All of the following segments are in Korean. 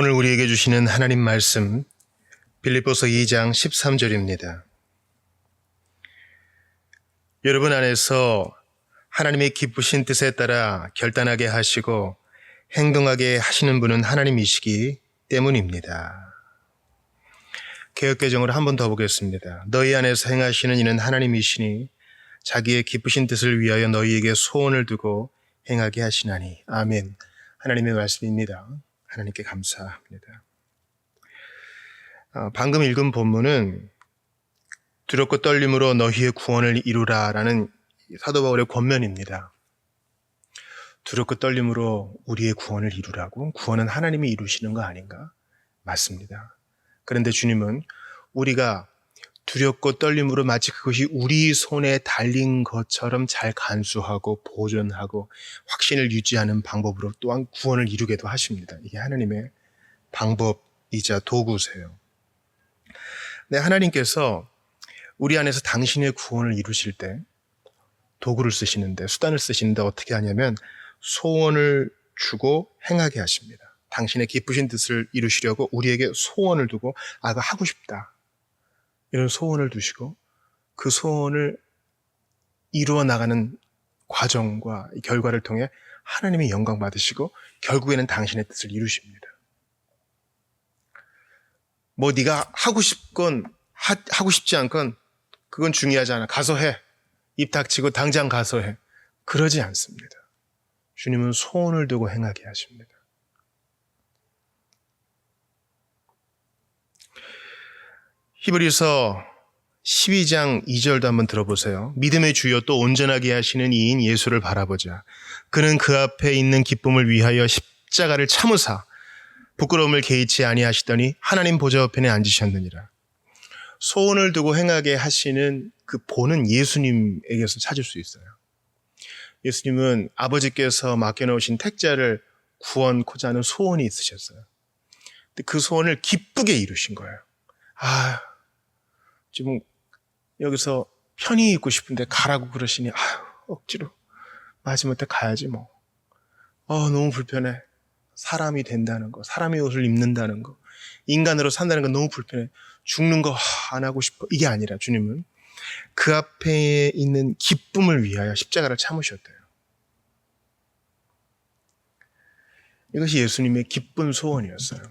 오늘 우리에게 주시는 하나님 말씀 빌립보서 2장 13절입니다. 여러분 안에서 하나님의 기쁘신 뜻에 따라 결단하게 하시고 행동하게 하시는 분은 하나님이시기 때문입니다. 개역개정으로 한 번 더 보겠습니다. 너희 안에서 행하시는 이는 하나님이시니 자기의 기쁘신 뜻을 위하여 너희에게 소원을 두고 행하게 하시나니. 아멘. 하나님의 말씀입니다. 하나님께 감사합니다. 방금 읽은 본문은 두렵고 떨림으로 너희의 구원을 이루라라는 사도 바울의 권면입니다. 두렵고 떨림으로 우리의 구원을 이루라고? 구원은 하나님이 이루시는 거 아닌가? 맞습니다. 그런데 주님은 우리가 두렵고 떨림으로 마치 그것이 우리 손에 달린 것처럼 잘 간수하고 보존하고 확신을 유지하는 방법으로 또한 구원을 이루게도 하십니다. 이게 하나님의 방법이자 도구세요. 네, 하나님께서 우리 안에서 당신의 구원을 이루실 때 도구를 쓰시는데, 수단을 쓰시는데 어떻게 하냐면 소원을 주고 행하게 하십니다. 당신의 기쁘신 뜻을 이루시려고 우리에게 소원을 두고 그거 하고 싶다, 이런 소원을 두시고 그 소원을 이루어 나가는 과정과 이 결과를 통해 하나님의 영광 받으시고 결국에는 당신의 뜻을 이루십니다. 뭐 네가 하고 싶건 하고 싶지 않건 그건 중요하지 않아. 가서 해. 입 닥치고 당장 가서 해. 그러지 않습니다. 주님은 소원을 두고 행하게 하십니다. 히브리서 12장 2절도 한번 들어보세요. 믿음의 주여 또 온전하게 하시는 이인 예수를 바라보자. 그는 그 앞에 있는 기쁨을 위하여 십자가를 참으사 부끄러움을 개의치 아니하시더니 하나님 보좌 우편에 앉으셨느니라. 소원을 두고 행하게 하시는 그 본은 예수님에게서 찾을 수 있어요. 예수님은 아버지께서 맡겨놓으신 택자를 구원코자 하는 소원이 있으셨어요. 근데 그 소원을 기쁘게 이루신 거예요. 지금 여기서 편히 있고 싶은데 가라고 그러시니 억지로 마지못해 가야지 뭐. 너무 불편해. 사람이 된다는 거, 사람의 옷을 입는다는 거, 인간으로 산다는 건 너무 불편해. 죽는 거 안 하고 싶어. 이게 아니라 주님은 그 앞에 있는 기쁨을 위하여 십자가를 참으셨대요. 이것이 예수님의 기쁜 소원이었어요.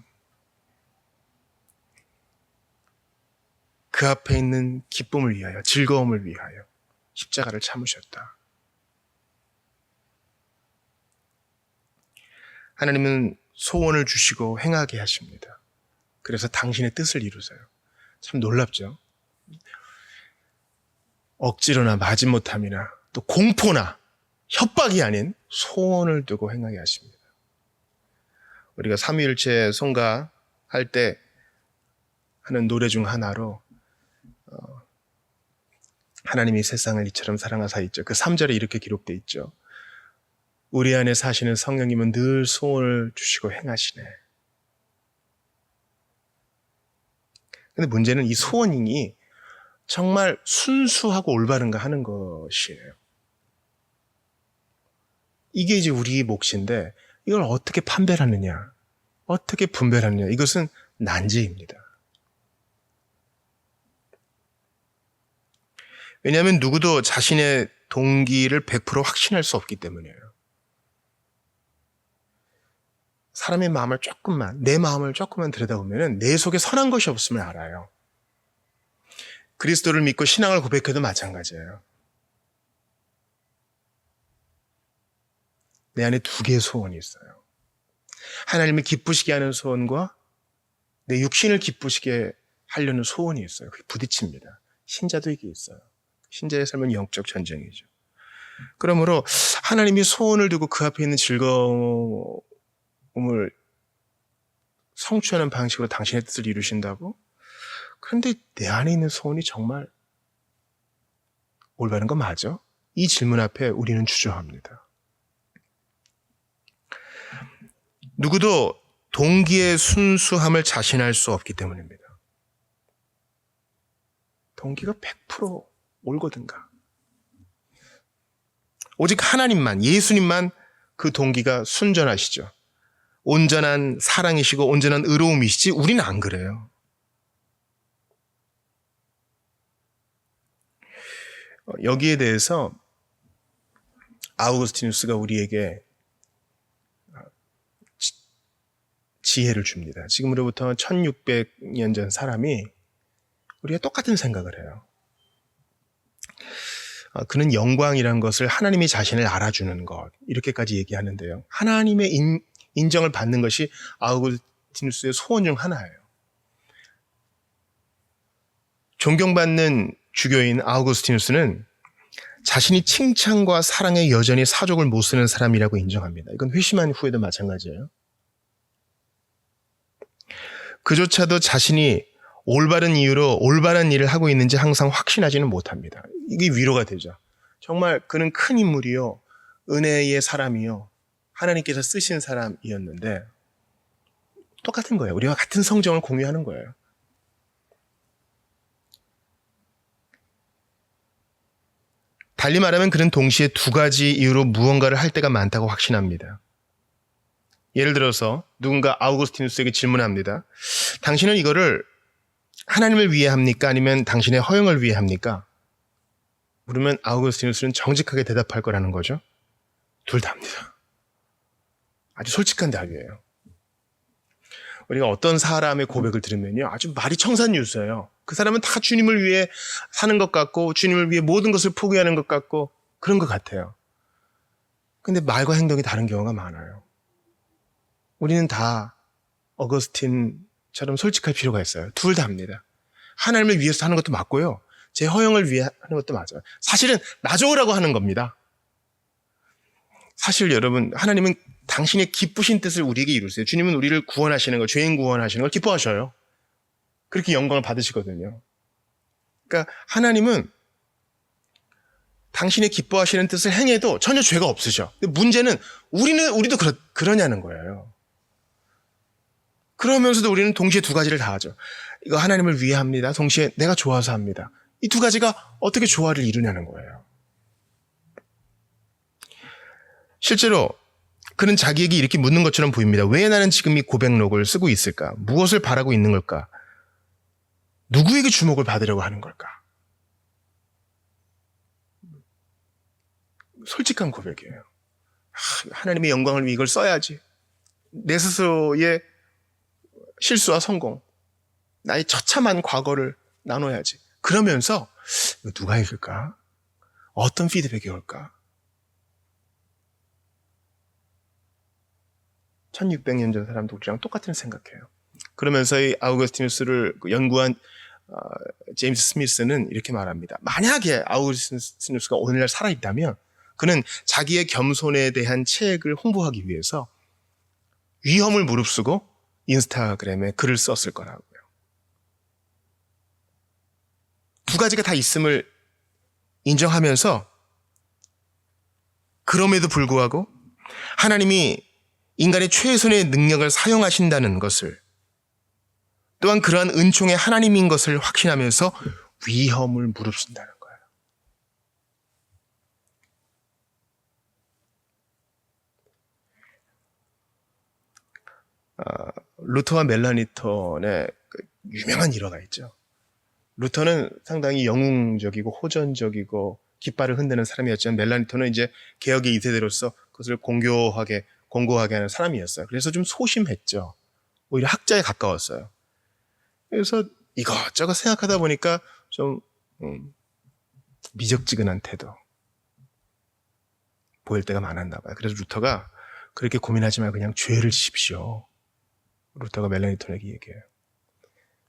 그 앞에 있는 기쁨을 위하여, 즐거움을 위하여 십자가를 참으셨다. 하나님은 소원을 주시고 행하게 하십니다. 그래서 당신의 뜻을 이루세요. 참 놀랍죠? 억지로나 마지못함이나 또 공포나 협박이 아닌 소원을 두고 행하게 하십니다. 우리가 삼위일체 송가할 때 하는 노래 중 하나로 하나님이 세상을 이처럼 사랑하사 있죠. 그 3절에 이렇게 기록되어 있죠. 우리 안에 사시는 성령님은 늘 소원을 주시고 행하시네. 근데 문제는 이 소원이 정말 순수하고 올바른가 하는 것이에요. 이게 이제 우리 몫인데 이걸 어떻게 판별하느냐, 어떻게 분별하느냐, 이것은 난제입니다. 왜냐하면 누구도 자신의 동기를 100% 확신할 수 없기 때문이에요. 사람의 마음을 내 마음을 조금만 들여다보면 내 속에 선한 것이 없음을 알아요. 그리스도를 믿고 신앙을 고백해도 마찬가지예요. 내 안에 두 개의 소원이 있어요. 하나님을 기쁘시게 하는 소원과 내 육신을 기쁘시게 하려는 소원이 있어요. 그게 부딪힙니다. 신자도 이게 있어요. 신자의 삶은 영적 전쟁이죠. 그러므로 하나님이 소원을 두고 그 앞에 있는 즐거움을 성취하는 방식으로 당신의 뜻을 이루신다고? 그런데 내 안에 있는 소원이 정말 올바른 거 맞아? 이 질문 앞에 우리는 주저합니다. 누구도 동기의 순수함을 자신할 수 없기 때문입니다. 동기가 100% 옳거든가. 오직 하나님만, 예수님만 그 동기가 순전하시죠. 온전한 사랑이시고 온전한 의로움이시지 우리는 안 그래요. 여기에 대해서 아우구스티누스가 우리에게 지혜를 줍니다. 지금으로부터 1600년 전 사람이 우리가 똑같은 생각을 해요. 그는 영광이란 것을 하나님이 자신을 알아주는 것, 이렇게까지 얘기하는데요. 하나님의 인정을 받는 것이 아우구스티누스의 소원 중 하나예요. 존경받는 주교인 아우구스티누스는 자신이 칭찬과 사랑에 여전히 사족을 못 쓰는 사람이라고 인정합니다. 이건 회심한 후에도 마찬가지예요. 그조차도 자신이 올바른 이유로 올바른 일을 하고 있는지 항상 확신하지는 못합니다. 이게 위로가 되죠. 정말 그는 큰 인물이요, 은혜의 사람이요, 하나님께서 쓰신 사람이었는데 똑같은 거예요. 우리와 같은 성정을 공유하는 거예요. 달리 말하면 그는 동시에 두 가지 이유로 무언가를 할 때가 많다고 확신합니다. 예를 들어서 누군가 아우구스티누스에게 질문합니다. 당신은 이거를 하나님을 위해 합니까? 아니면 당신의 허영을 위해 합니까? 물으면 아우구스티누스는 정직하게 대답할 거라는 거죠. 둘 다 합니다. 아주 솔직한 답이에요. 우리가 어떤 사람의 고백을 들으면요, 아주 말이 청산유수예요. 그 사람은 다 주님을 위해 사는 것 같고 주님을 위해 모든 것을 포기하는 것 같고 그런 것 같아요. 근데 말과 행동이 다른 경우가 많아요. 우리는 다 어거스틴처럼 솔직할 필요가 있어요. 둘 다 합니다. 하나님을 위해서 하는 것도 맞고요, 제 허영을 위해 하는 것도 맞아요. 사실은 나 좋으라고 하는 겁니다. 사실 여러분, 하나님은 당신의 기쁘신 뜻을 우리에게 이루세요. 주님은 우리를 구원하시는 거, 죄인 구원하시는 걸 기뻐하셔요. 그렇게 영광을 받으시거든요. 그러니까 하나님은 당신의 기뻐하시는 뜻을 행해도 전혀 죄가 없으셔. 근데 문제는 우리도 그러냐는 거예요. 그러면서도 우리는 동시에 두 가지를 다 하죠. 이거 하나님을 위해 합니다. 동시에 내가 좋아서 합니다. 이 두 가지가 어떻게 조화를 이루냐는 거예요. 실제로 그는 자기에게 이렇게 묻는 것처럼 보입니다. 왜 나는 지금 이 고백록을 쓰고 있을까? 무엇을 바라고 있는 걸까? 누구에게 주목을 받으려고 하는 걸까? 솔직한 고백이에요. 하나님의 영광을 위해 이걸 써야지. 내 스스로의 실수와 성공, 나의 처참한 과거를 나눠야지. 그러면서 누가 읽을까? 어떤 피드백이 올까? 1600년 전 사람도 우리랑 똑같은 생각해요. 그러면서 이 아우구스티누스를 연구한 제임스 스미스는 이렇게 말합니다. 만약에 아우구스티누스가 오늘날 살아있다면 그는 자기의 겸손에 대한 책을 홍보하기 위해서 위험을 무릅쓰고 인스타그램에 글을 썼을 거라고요. 두 가지가 다 있음을 인정하면서 그럼에도 불구하고 하나님이 인간의 최선의 능력을 사용하신다는 것을, 또한 그러한 은총의 하나님인 것을 확신하면서 위험을 무릅쓴다는 거예요. 루터와 멜라니톤의 유명한 일화가 있죠. 루터는 상당히 영웅적이고 호전적이고 깃발을 흔드는 사람이었지만 멜라니톤은 이제 개혁의 2세대로서 그것을 공고하게 하는 사람이었어요. 그래서 좀 소심했죠. 오히려 학자에 가까웠어요. 그래서 이것저것 생각하다 보니까 좀 미적지근한 태도 보일 때가 많았나 봐요. 그래서 루터가 그렇게 고민하지 말고 그냥 죄를 지십시오. 루터가 멜라니톤에게 얘기해요.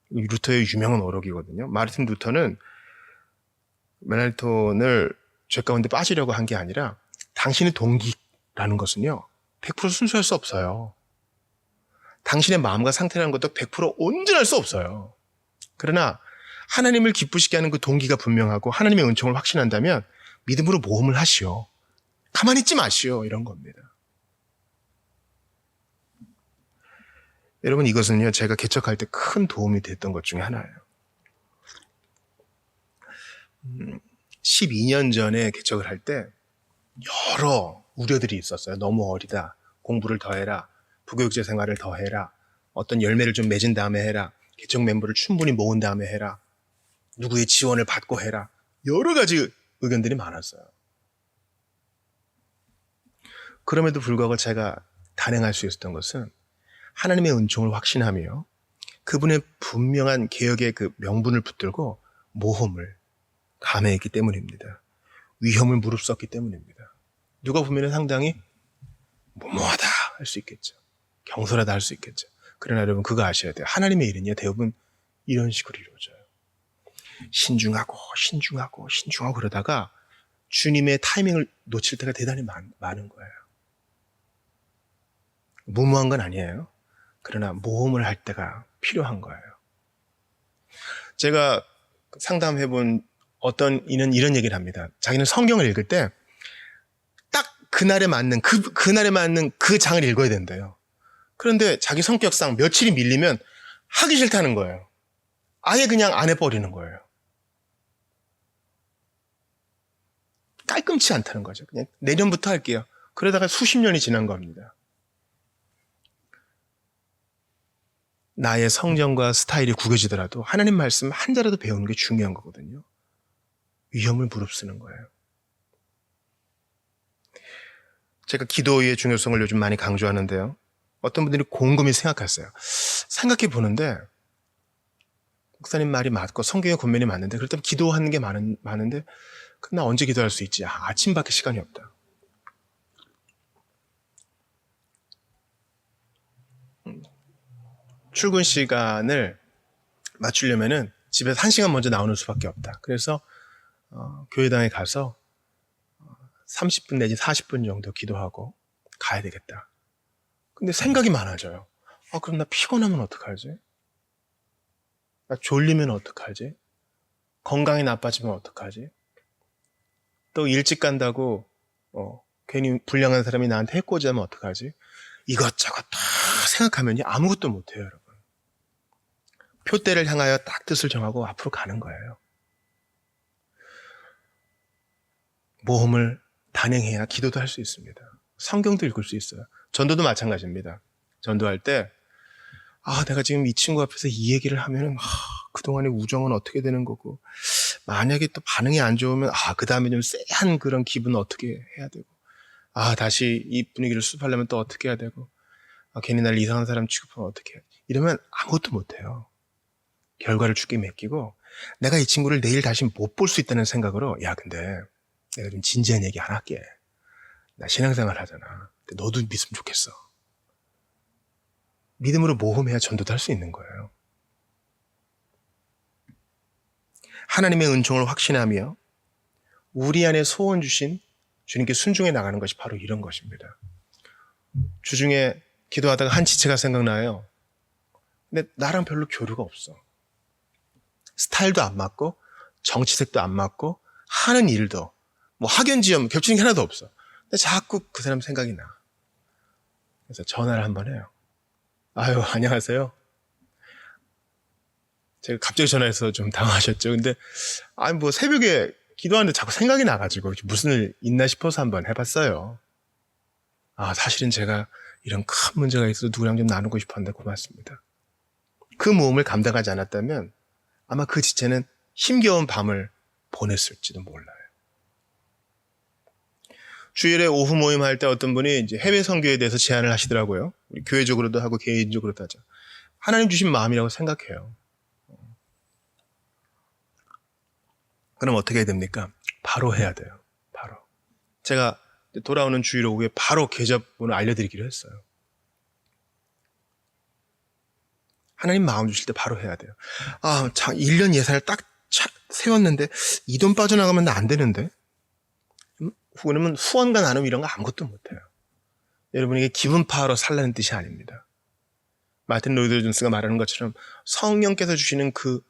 루터의 유명한 어록이거든요. 마르틴 루터는 멜라니톤을 죄 가운데 빠지려고 한 게 아니라 당신의 동기라는 것은요, 100% 순수할 수 없어요. 당신의 마음과 상태라는 것도 100% 온전할 수 없어요. 그러나 하나님을 기쁘시게 하는 그 동기가 분명하고 하나님의 은총을 확신한다면 믿음으로 모험을 하시오. 가만히 있지 마시오. 이런 겁니다. 여러분, 이것은요, 제가 개척할 때 큰 도움이 됐던 것 중에 하나예요. 12년 전에 개척을 할 때 여러 우려들이 있었어요. 너무 어리다, 공부를 더 해라, 부교육제 생활을 더 해라. 어떤 열매를 좀 맺은 다음에 해라. 개척 멤버를 충분히 모은 다음에 해라. 누구의 지원을 받고 해라. 여러 가지 의견들이 많았어요. 그럼에도 불구하고 제가 단행할 수 있었던 것은 하나님의 은총을 확신하며 그분의 분명한 개혁의 그 명분을 붙들고 모험을 감행했기 때문입니다. 위험을 무릅썼기 때문입니다. 누가 보면 상당히 무모하다 할 수 있겠죠. 경솔하다 할 수 있겠죠. 그러나 여러분 그거 아셔야 돼요. 하나님의 일은요 대부분 이런 식으로 이루어져요. 신중하고 그러다가 주님의 타이밍을 놓칠 때가 대단히 많은 거예요. 무모한 건 아니에요. 그러나 모험을 할 때가 필요한 거예요. 제가 상담해본 어떤 이는 이런 얘기를 합니다. 자기는 성경을 읽을 때 딱 그날에 맞는 그날에 맞는 그 장을 읽어야 된대요. 그런데 자기 성격상 며칠이 밀리면 하기 싫다는 거예요. 아예 그냥 안 해버리는 거예요. 깔끔치 않다는 거죠. 그냥 내년부터 할게요. 그러다가 수십 년이 지난 겁니다. 나의 성정과 스타일이 구겨지더라도 하나님 말씀 한 자라도 배우는 게 중요한 거거든요. 위험을 무릅쓰는 거예요. 제가 기도의 중요성을 요즘 많이 강조하는데요. 어떤 분들이 곰곰이 생각했어요. 생각해 보는데 목사님 말이 맞고 성경의 권면이 맞는데 그렇다면 기도하는 게 많은데 나 언제 기도할 수 있지? 아침밖에 시간이 없다. 출근 시간을 맞추려면은 집에서 1시간 먼저 나오는 수밖에 없다. 그래서 교회당에 가서 30분 내지 40분 정도 기도하고 가야 되겠다. 근데 생각이 많아져요. 그럼 나 피곤하면 어떡하지? 나 졸리면 어떡하지? 건강이 나빠지면 어떡하지? 또 일찍 간다고 괜히 불량한 사람이 나한테 해코지하면 어떡하지? 이것저것 다 생각하면요 아무것도 못해요, 여러분. 표대를 향하여 딱 뜻을 정하고 앞으로 가는 거예요. 모험을 단행해야 기도도 할 수 있습니다. 성경도 읽을 수 있어요. 전도도 마찬가지입니다. 전도할 때 내가 지금 이 친구 앞에서 이 얘기를 하면은 그동안의 우정은 어떻게 되는 거고 만약에 또 반응이 안 좋으면 그 다음에 좀 쎄한 그런 기분은 어떻게 해야 되고 다시 이 분위기를 수습하려면 또 어떻게 해야 되고 괜히 날 이상한 사람 취급하면 어떻게 해야 돼. 이러면 아무것도 못해요. 결과를 주께 맡기고 내가 이 친구를 내일 다시 못 볼 수 있다는 생각으로 근데 내가 좀 진지한 얘기 안 할게. 나 신앙생활 하잖아. 근데 너도 믿으면 좋겠어. 믿음으로 모험해야 전도도 할 수 있는 거예요. 하나님의 은총을 확신하며 우리 안에 소원 주신 주님께 순종해 나가는 것이 바로 이런 것입니다. 주중에 기도하다가 한 지체가 생각나요. 근데 나랑 별로 교류가 없어. 스타일도 안 맞고 정치색도 안 맞고 하는 일도 학연지연 겹치는 게 하나도 없어. 근데 자꾸 그 사람 생각이 나. 그래서 전화를 한번 해요. 안녕하세요. 제가 갑자기 전화해서 좀 당황하셨죠. 근데 새벽에 기도하는데 자꾸 생각이 나가지고 무슨 일 있나 싶어서 한번 해봤어요. 사실은 제가 이런 큰 문제가 있어서 누구랑 좀 나누고 싶었는데 고맙습니다. 그 모험을 감당하지 않았다면 아마 그 지체는 힘겨운 밤을 보냈을지도 몰라요. 주일에 오후 모임 할 때 어떤 분이 이제 해외 선교에 대해서 제안을 하시더라고요. 우리 교회적으로도 하고 개인적으로도 하죠. 하나님 주신 마음이라고 생각해요. 그럼 어떻게 해야 됩니까? 바로 해야 돼요. 바로. 제가 돌아오는 주일 오후에 바로 계좌번호 알려드리기로 했어요. 하나님 마음 주실 때 바로 해야 돼요. 1년 예산을 딱 세웠는데 이 돈 빠져나가면 나 안 되는데? 그러면 후원과 나눔 이런 거 아무것도 못해요. 여러분에게 기분파로 살라는 뜻이 아닙니다. 마틴 로이드 존스가 말하는 것처럼 성령께서 주시는 그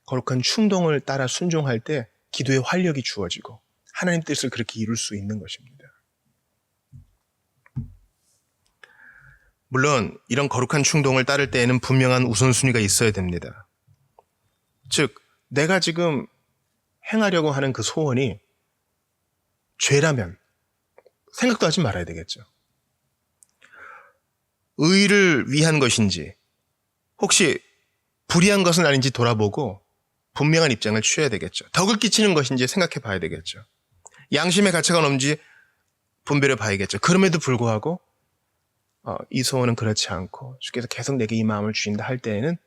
거룩한 충동을 따라 순종할 때 기도의 활력이 주어지고 하나님 뜻을 그렇게 이룰 수 있는 것입니다. 물론 이런 거룩한 충동을 따를 때에는 분명한 우선순위가 있어야 됩니다. 즉 내가 지금 행하려고 하는 그 소원이 죄라면 생각도 하지 말아야 되겠죠. 의를 위한 것인지 혹시 불의한 것은 아닌지 돌아보고 분명한 입장을 취해야 되겠죠. 덕을 끼치는 것인지 생각해 봐야 되겠죠. 양심의 가치가 없는지 분별해 봐야겠죠. 그럼에도 불구하고 이 소원은 그렇지 않고 주께서 계속 내게 이 마음을 주신다 할 때에는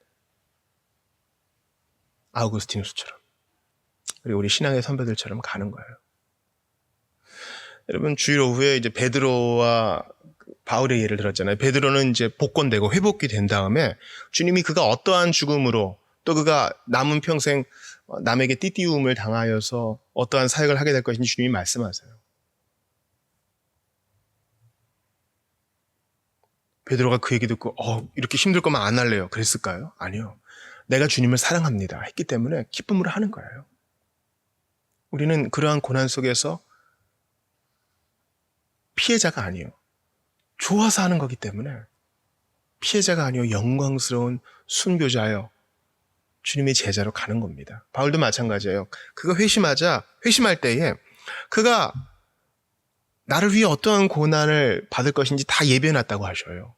아우구스티누스처럼 그리고 우리 신앙의 선배들처럼 가는 거예요. 여러분 주일 오후에 이제 베드로와 바울의 예를 들었잖아요. 베드로는 이제 복권되고 회복이 된 다음에 주님이 그가 어떠한 죽음으로 또 그가 남은 평생 남에게 띠띠움을 당하여서 어떠한 사역을 하게 될 것인지 주님이 말씀하세요. 베드로가 그 얘기 듣고 이렇게 힘들 거면 안 할래요. 그랬을까요? 아니요. 내가 주님을 사랑합니다 했기 때문에 기쁨으로 하는 거예요. 우리는 그러한 고난 속에서 피해자가 아니요. 좋아서 하는 거기 때문에 피해자가 아니요. 영광스러운 순교자여 주님의 제자로 가는 겁니다. 바울도 마찬가지예요. 그가 회심할 때에 그가 나를 위해 어떠한 고난을 받을 것인지 다 예비해놨다고 하셔요.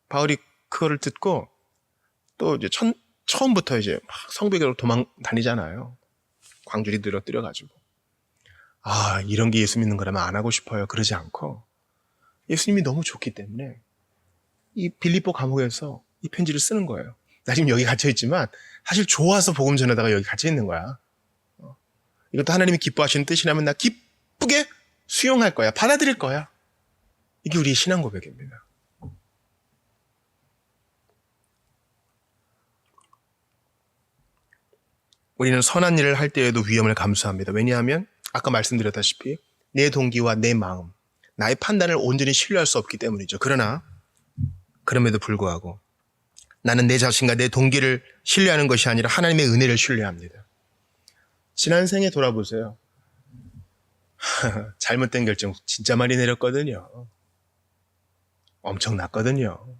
바울이 그거를 듣고 또 이제 처음부터 이제 막 성벽으로 도망 다니잖아요. 광주리 늘어뜨려가지고. 이런 게 예수 믿는 거라면 안 하고 싶어요. 그러지 않고 예수님이 너무 좋기 때문에 이 빌립보 감옥에서 이 편지를 쓰는 거예요. 나 지금 여기 갇혀있지만 사실 좋아서 복음 전하다가 여기 갇혀있는 거야. 이것도 하나님이 기뻐하시는 뜻이라면 나 기쁘게 수용할 거야. 받아들일 거야. 이게 우리의 신앙 고백입니다. 우리는 선한 일을 할 때에도 위험을 감수합니다. 왜냐하면 아까 말씀드렸다시피 내 동기와 내 마음, 나의 판단을 온전히 신뢰할 수 없기 때문이죠. 그러나 그럼에도 불구하고 나는 내 자신과 내 동기를 신뢰하는 것이 아니라 하나님의 은혜를 신뢰합니다. 지난 생에 돌아보세요. 잘못된 결정 진짜 많이 내렸거든요. 엄청났거든요.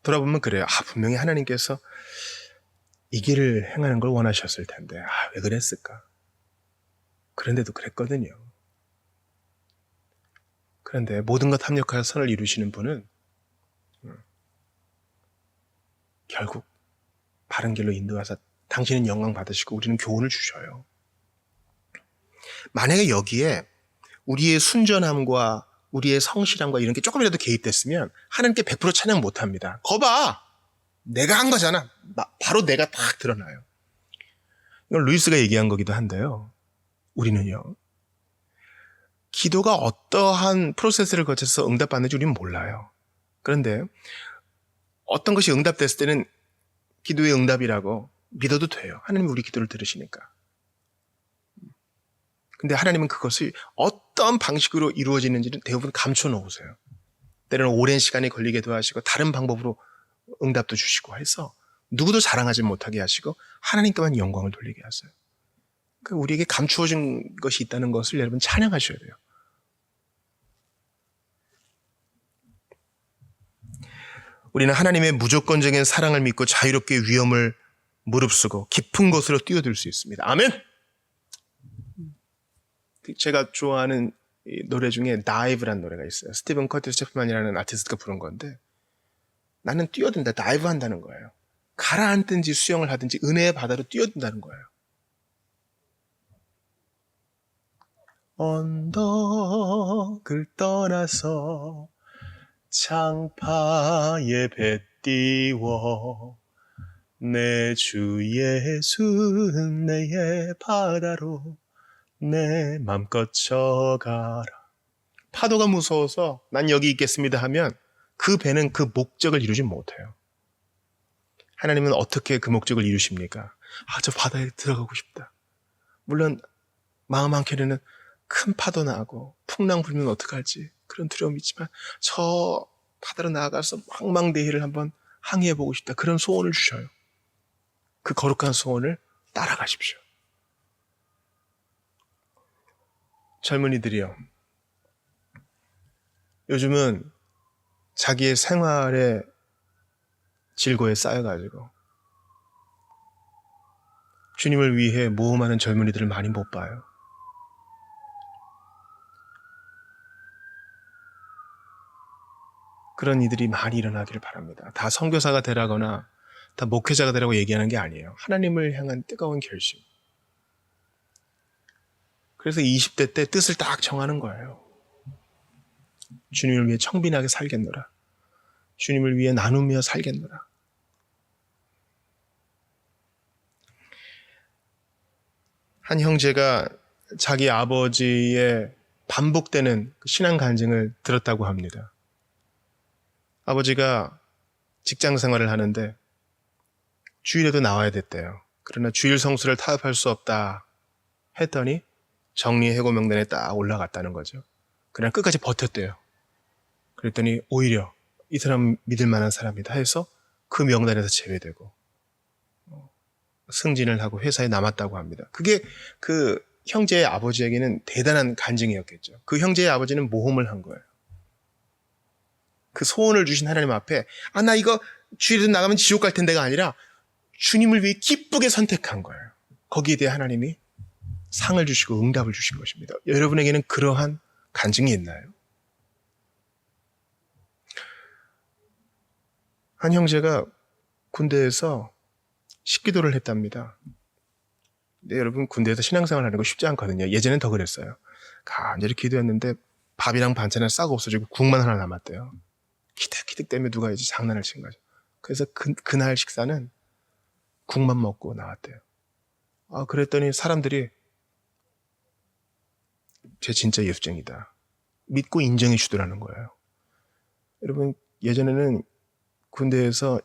돌아보면 그래요. 분명히 하나님께서 이 길을 행하는 걸 원하셨을 텐데 왜 그랬을까? 그런데도 그랬거든요. 그런데 모든 것 합력하여 선을 이루시는 분은 결국 바른 길로 인도하사 당신은 영광 받으시고 우리는 교훈을 주셔요. 만약에 여기에 우리의 순전함과 우리의 성실함과 이런 게 조금이라도 개입됐으면 하나님께 100% 찬양 못합니다. 거봐! 내가 한 거잖아. 바로 내가 딱 드러나요. 이건 루이스가 얘기한 거기도 한데요. 우리는요. 기도가 어떠한 프로세스를 거쳐서 응답받는지 우리는 몰라요. 그런데 어떤 것이 응답됐을 때는 기도의 응답이라고 믿어도 돼요. 하나님이 우리 기도를 들으시니까. 근데 하나님은 그것이 어떤 방식으로 이루어지는지는 대부분 감춰놓으세요. 때로는 오랜 시간이 걸리기도 하시고 다른 방법으로 응답도 주시고 해서 누구도 자랑하지 못하게 하시고 하나님께만 영광을 돌리게 하세요. 그러니까 우리에게 감추어진 것이 있다는 것을 여러분 찬양하셔야 돼요. 우리는 하나님의 무조건적인 사랑을 믿고 자유롭게 위험을 무릅쓰고 깊은 곳으로 뛰어들 수 있습니다. 아멘! 제가 좋아하는 노래 중에 다이브라는 노래가 있어요. 스티븐 커티스 채플만이라는 아티스트가 부른 건데 나는 뛰어든다, 다이브 한다는 거예요. 가라앉든지 수영을 하든지 은혜의 바다로 뛰어든다는 거예요. 언덕을 떠나서 창파에 배 띄워 내 주 예수 은혜의 바다로 내 맘껏 쳐가라. 파도가 무서워서 난 여기 있겠습니다 하면 그 배는 그 목적을 이루지 못해요. 하나님은 어떻게 그 목적을 이루십니까? 저 바다에 들어가고 싶다. 물론 마음 한켠에는 큰 파도 나고 풍랑 불면 어떡할지 그런 두려움이 있지만 저 바다로 나아가서 망망대해를 한번 항해해보고 싶다. 그런 소원을 주셔요. 그 거룩한 소원을 따라가십시오. 젊은이들이요. 요즘은 자기의 생활에 질고에 쌓여가지고 주님을 위해 모험하는 젊은이들을 많이 못 봐요. 그런 이들이 많이 일어나기를 바랍니다. 다 선교사가 되라거나 다 목회자가 되라고 얘기하는 게 아니에요. 하나님을 향한 뜨거운 결심. 그래서 20대 때 뜻을 딱 정하는 거예요. 주님을 위해 청빈하게 살겠노라. 주님을 위해 나누며 살겠노라. 한 형제가 자기 아버지의 반복되는 신앙 간증을 들었다고 합니다. 아버지가 직장 생활을 하는데 주일에도 나와야 됐대요. 그러나 주일 성수를 타협할 수 없다 했더니 정리해고 명단에 딱 올라갔다는 거죠. 그냥 끝까지 버텼대요. 그랬더니 오히려 이 사람 믿을 만한 사람이다 해서 그 명단에서 제외되고 승진을 하고 회사에 남았다고 합니다. 그게 그 형제의 아버지에게는 대단한 간증이었겠죠. 그 형제의 아버지는 모험을 한 거예요. 그 소원을 주신 하나님 앞에 나 이거 주일에도 나가면 지옥 갈 텐데가 아니라 주님을 위해 기쁘게 선택한 거예요. 거기에 대해 하나님이 상을 주시고 응답을 주신 것입니다. 여러분에게는 그러한 간증이 있나요? 한 형제가 군대에서 식기도를 했답니다. 근데 여러분 군대에서 신앙생활 하는 거 쉽지 않거든요. 예전엔 더 그랬어요. 간절히 기도했는데 밥이랑 반찬은 싹 없어지고 국만 하나 남았대요. 기득기득 때문에 누가 이제 장난을 친 거죠. 그래서 그날 식사는 국만 먹고 나왔대요. 그랬더니 사람들이 쟤 진짜 예수쟁이다. 믿고 인정해 주더라는 거예요. 여러분 예전에는 군대에서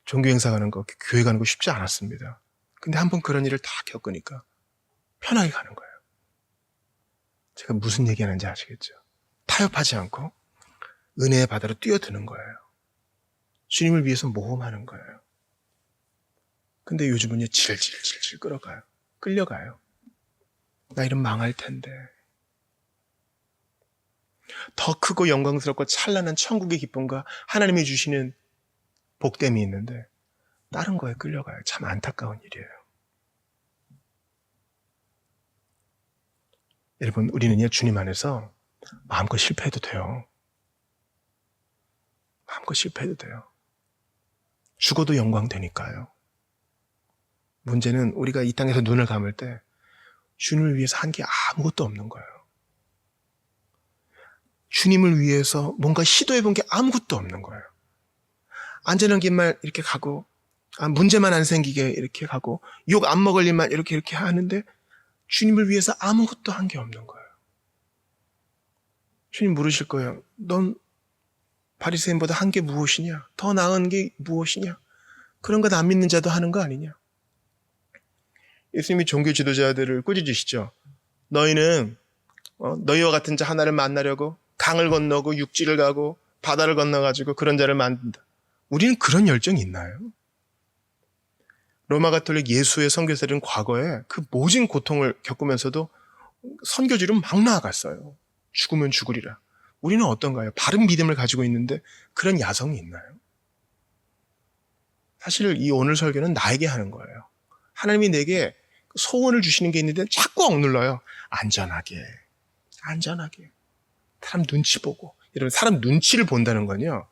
종교 행사 가는 거, 교회 가는 거 쉽지 않았습니다. 근데 한번 그런 일을 다 겪으니까 편하게 가는 거예요. 제가 무슨 얘기하는지 아시겠죠? 타협하지 않고 은혜의 바다로 뛰어드는 거예요. 주님을 위해서 모험하는 거예요. 근데 요즘은요, 질질질질 끌려가요. 나 이러면 망할 텐데. 더 크고 영광스럽고 찬란한 천국의 기쁨과 하나님이 주시는 복됨이 있는데 다른 거에 끌려가요. 참 안타까운 일이에요. 여러분, 우리는요, 주님 안에서 마음껏 실패해도 돼요. 마음껏 실패해도 돼요. 죽어도 영광 되니까요. 문제는 우리가 이 땅에서 눈을 감을 때 주님을 위해서 한 게 아무것도 없는 거예요. 주님을 위해서 뭔가 시도해본 게 아무것도 없는 거예요. 안전한 길만 이렇게 가고 문제만 안 생기게 이렇게 가고 욕 안 먹을 일만 이렇게 하는데 주님을 위해서 아무것도 한 게 없는 거예요. 주님 물으실 거예요. 넌 바리새인보다 한 게 무엇이냐? 더 나은 게 무엇이냐? 그런 것 안 믿는 자도 하는 거 아니냐? 예수님이 종교 지도자들을 꾸짖으시죠. 너희는 너희와 같은 자 하나를 만나려고 강을 건너고 육지를 가고 바다를 건너가지고 그런 자를 만든다. 우리는 그런 열정이 있나요? 로마 가톨릭 예수의 선교사들은 과거에 그 모진 고통을 겪으면서도 선교지로 막 나아갔어요. 죽으면 죽으리라. 우리는 어떤가요? 바른 믿음을 가지고 있는데 그런 야성이 있나요? 사실 이 오늘 설교는 나에게 하는 거예요. 하나님이 내게 소원을 주시는 게 있는데 자꾸 억눌러요. 안전하게. 사람 눈치 보고. 여러분, 사람 눈치를 본다는 건요,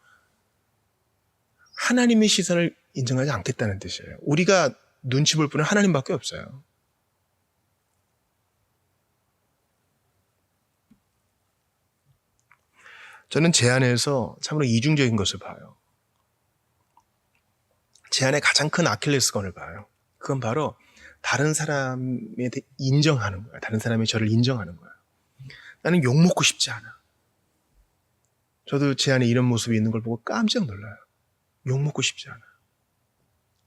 하나님의 시선을 인정하지 않겠다는 뜻이에요. 우리가 눈치 볼 분은 하나님밖에 없어요. 저는 제 안에서 참으로 이중적인 것을 봐요. 제 안에 가장 큰 아킬레스건을 봐요. 그건 바로 다른 사람에 대해 인정하는 거예요. 다른 사람이 저를 인정하는 거예요. 나는 욕먹고 싶지 않아. 저도 제 안에 이런 모습이 있는 걸 보고 깜짝 놀라요. 욕먹고 싶지 않아.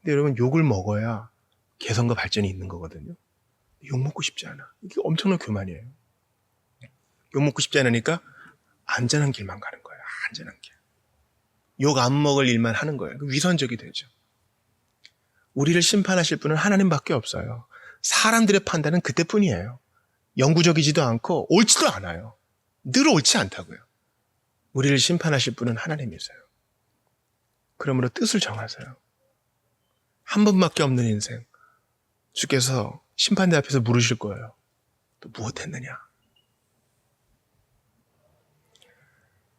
근데 여러분, 욕을 먹어야 개선과 발전이 있는 거거든요. 욕먹고 싶지 않아. 이게 엄청난 교만이에요. 욕먹고 싶지 않으니까 안전한 길만 가는 거예요. 안전한 길. 욕 안 먹을 일만 하는 거예요. 위선적이 되죠. 우리를 심판하실 분은 하나님밖에 없어요. 사람들의 판단은 그때뿐이에요. 영구적이지도 않고 옳지도 않아요. 늘 옳지 않다고요. 우리를 심판하실 분은 하나님이세요. 그러므로 뜻을 정하세요. 한 번밖에 없는 인생, 주께서 심판대 앞에서 물으실 거예요. 또 무엇했느냐?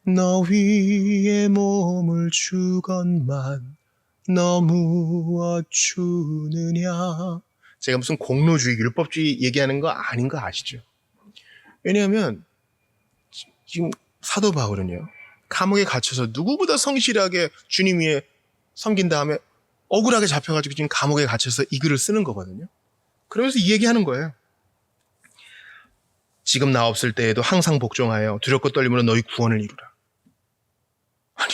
너 위에 몸을 주건만 너무 어추느냐. 제가 무슨 공로주의, 율법주의 얘기하는 거 아닌 거 아시죠? 왜냐하면 지금 사도 바울은요, 감옥에 갇혀서 누구보다 성실하게 주님 위에 섬긴 다음에 억울하게 잡혀가지고 지금 감옥에 갇혀서 이 글을 쓰는 거거든요. 그러면서 이 얘기하는 거예요. 지금 나 없을 때에도 항상 복종하여 두렵고 떨림으로 너희 구원을 이루라. 아니,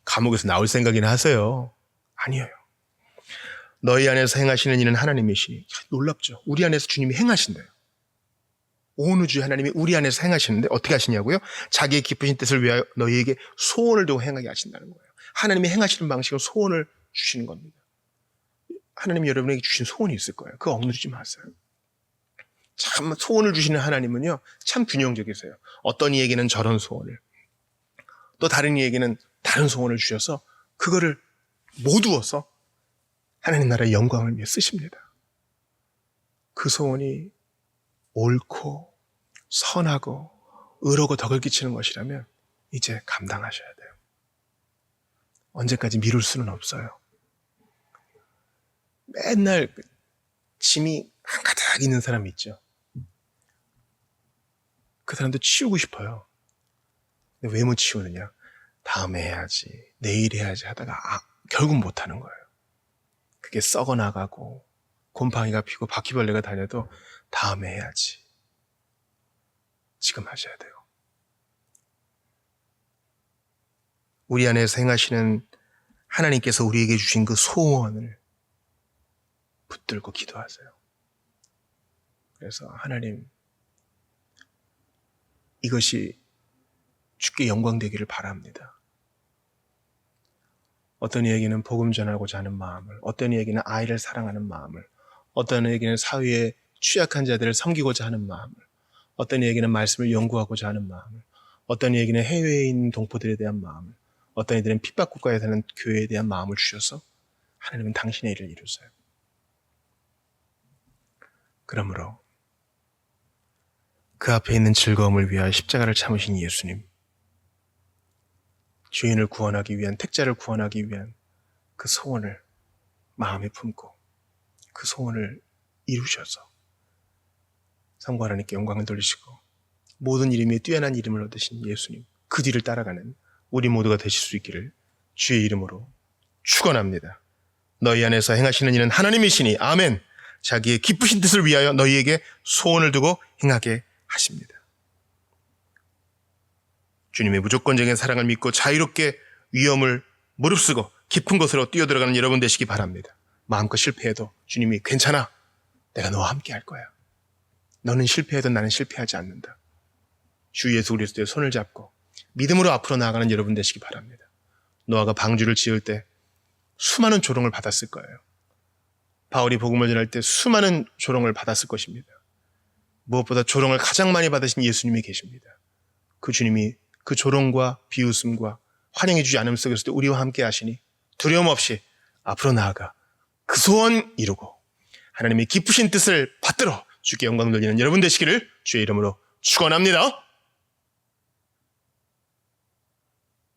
감옥에서 나올 생각이나 하세요. 아니에요. 너희 안에서 행하시는 이는 하나님이시니. 놀랍죠. 우리 안에서 주님이 행하신대요. 온 우주의 하나님이 우리 안에서 행하시는데 어떻게 하시냐고요? 자기의 기쁘신 뜻을 위하여 너희에게 소원을 두고 행하게 하신다는 거예요. 하나님이 행하시는 방식은 소원을 주시는 겁니다. 하나님이 여러분에게 주신 소원이 있을 거예요. 그거 억누르지 마세요. 참 소원을 주시는 하나님은요, 참 균형적이세요. 어떤 이에게는 저런 소원을, 또 다른 이에게는 다른 소원을 주셔서 그거를 모두어서 하나님 나라의 영광을 위해 쓰십니다. 그 소원이 옳고 선하고 의로고 덕을 끼치는 것이라면 이제 감당하셔야 돼요. 언제까지 미룰 수는 없어요. 맨날 짐이 한가득 있는 사람 있죠. 그 사람도 치우고 싶어요. 근데 왜 못 치우느냐? 다음에 해야지, 내일 해야지 하다가 결국 못하는 거예요. 그게 썩어나가고 곰팡이가 피고 바퀴벌레가 다녀도 다음에 해야지. 지금 하셔야 돼요. 우리 안에서 행하시는 하나님께서 우리에게 주신 그 소원을 붙들고 기도하세요. 그래서 하나님, 이것이 주께 영광되기를 바랍니다. 어떤 이에게는 복음 전하고자 하는 마음을, 어떤 이에게는 아이를 사랑하는 마음을, 어떤 이에게는 사회의 취약한 자들을 섬기고자 하는 마음을, 어떤 이에게는 말씀을 연구하고자 하는 마음을, 어떤 이에게는 해외에 있는 동포들에 대한 마음을, 어떤 이들은 핍박국가에 사는 교회에 대한 마음을 주셔서 하나님은 당신의 일을 이루세요. 그러므로 그 앞에 있는 즐거움을 위하여 십자가를 참으신 예수님, 죄인을 구원하기 위한, 택자를 구원하기 위한 그 소원을 마음에 품고 그 소원을 이루셔서 성부 하나님께 영광을 돌리시고 모든 이름에 뛰어난 이름을 얻으신 예수님, 그 뒤를 따라가는 우리 모두가 되실 수 있기를 주의 이름으로 축원합니다. 너희 안에서 행하시는 이는 하나님이시니 아멘. 자기의 기쁘신 뜻을 위하여 너희에게 소원을 두고 행하게 하십니다. 주님의 무조건적인 사랑을 믿고 자유롭게 위험을 무릅쓰고 깊은 곳으로 뛰어들어가는 여러분 되시기 바랍니다. 마음껏 실패해도 주님이 괜찮아, 내가 너와 함께 할 거야. 너는 실패해도 나는 실패하지 않는다. 주 예수 그리스도의 손을 잡고 믿음으로 앞으로 나아가는 여러분 되시기 바랍니다. 노아가 방주를 지을 때 수많은 조롱을 받았을 거예요. 바울이 복음을 전할 때 수많은 조롱을 받았을 것입니다. 무엇보다 조롱을 가장 많이 받으신 예수님이 계십니다. 그 주님이 그 조롱과 비웃음과 환영해 주지 않음 속에서도 우리와 함께 하시니 두려움 없이 앞으로 나아가 그 소원 이루고 하나님의 기쁘신 뜻을 받들어 주께 영광 돌리는 여러분 되시기를 주의 이름으로 축원합니다.